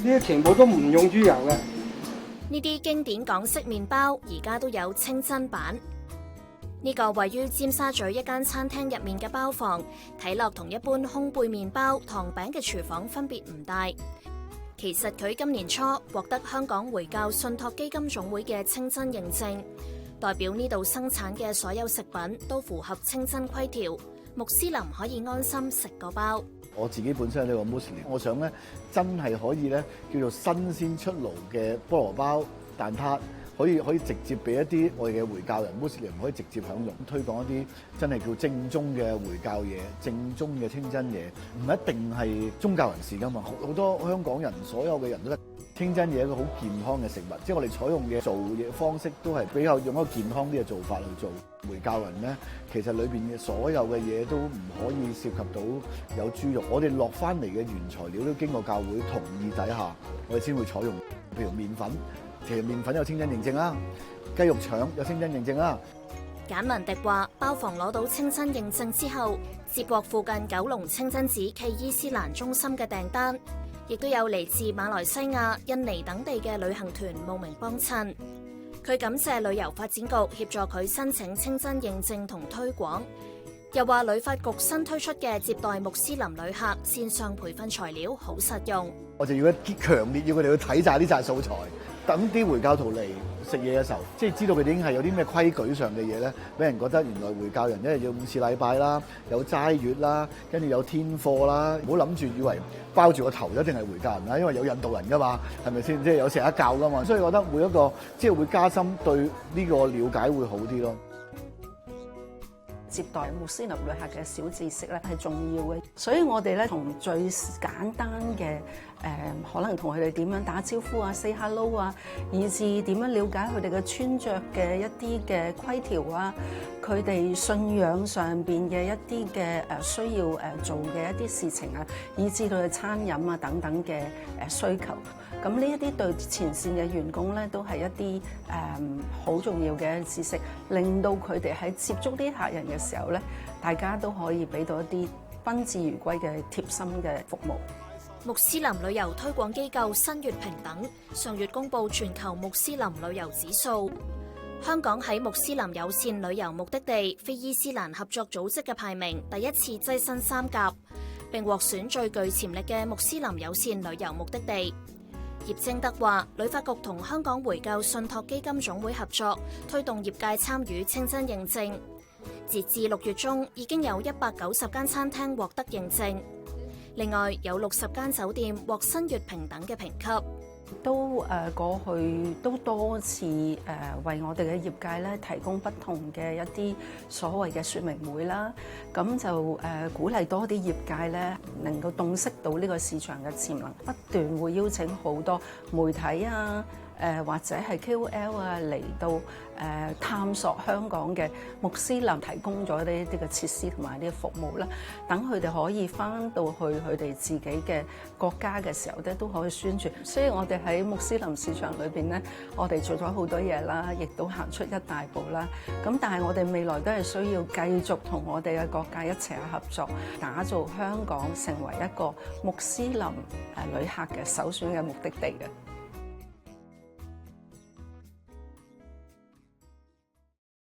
啲全部都唔用豬油嘅。呢啲經典港式麵包而家都有清真版。呢個位於尖沙咀一間餐廳入面嘅包房，睇落同一般烘焙麵包、糖餅嘅廚房分別唔大。其實佢今年初獲得香港回教信託基金總會嘅清真認證，代表呢度生產嘅所有食品都符合清真規條，穆斯林可以安心食個包。我自己本身係呢個穆斯林，我想咧真係可以咧叫做新鮮出爐嘅菠蘿包、蛋撻。可以直接俾一啲我哋嘅回教人穆斯林可以直接享用，推廣一啲真係叫正宗嘅回教嘢、正宗嘅清真嘢，唔一定係宗教人士噶嘛。好多香港人，所有嘅人都得清真嘢，一個好健康嘅食物，即係我哋採用嘅做嘢方式都係比較用一個健康啲嘅做法去做。回教人咧，其實裏邊嘅所有嘅嘢都唔可以涉及到有豬肉，我哋落翻嚟嘅原材料都經過教會同意底下，我哋先會採用，譬如麵粉。其實麵粉有清真認證啦，雞肉腸有清真認證啦。簡文迪話：包房攞到清真認證之後，接獲附近九龍清真寺暨伊斯蘭中心嘅訂單，亦都有嚟自馬來西亞、印尼等地嘅旅行團慕名幫襯。佢感謝旅遊發展局協助佢申請清真認證同推廣，又話旅發局新推出嘅接待穆斯林旅客線上培訓材料好實用。我就要強烈要佢哋去睇晒呢紮素材。等啲回教徒嚟食嘢嘅時候，即係知道佢哋已經係有啲咩規矩上嘅嘢咧，俾人覺得原來回教人一日要5次禮拜啦，有齋月啦，跟住有天課啦，唔好諗住以為包住個頭一定係回教人啦，因為有印度人噶嘛，係咪先？即係有錫克教噶嘛，所以覺得每一個即係會加深對呢個了解會好啲咯。接待穆斯林旅客嘅小知識咧係重要嘅，所以我哋咧從最簡單嘅可能同佢哋點樣打招呼啊 ，say hello 啊，以至點樣了解佢哋嘅穿着嘅一啲嘅規條啊，佢哋信仰上邊嘅一啲嘅需要做嘅一啲事情啊，以至到佢餐飲啊等等嘅需求。咁呢一啲對前線嘅員工咧，都係一啲好重要嘅知識，令到佢哋喺接觸啲客人嘅時候咧，大家都可以俾到一啲賓至如歸嘅貼心嘅服務。穆斯林旅遊推廣機構新月平等上月公布全球穆斯林旅遊指數，香港喺穆斯林友善旅遊目的地非伊斯蘭合作組織嘅排名第一次躋身3甲，並獲選最具潛力嘅穆斯林友善旅遊目的地。葉正德話：旅發局同香港回教信託基金總會合作，推動業界參與清真認證。截至6月中，已經有190間餐廳獲得認證，另外有60間酒店獲新月平等嘅評級。都過去都多次為我哋嘅業界咧提供不同嘅一啲所謂嘅說明會啦，咁就鼓勵多啲業界咧能夠洞悉到呢個市場嘅潛能，不斷會邀請好多媒體啊。或者係 KOL 啊嚟到探索香港嘅穆斯林提供咗呢啲嘅設施同埋呢啲服務啦，等佢哋可以翻到去佢哋自己嘅國家嘅時候咧，都可以宣傳。所以我哋喺穆斯林市場裏邊咧，我哋做咗好多嘢啦，亦都行出一大步啦。咁但係我哋未來都係需要繼續同我哋嘅各界一齊去合作，打造香港成為一個穆斯林旅客嘅首選嘅目的地嘅。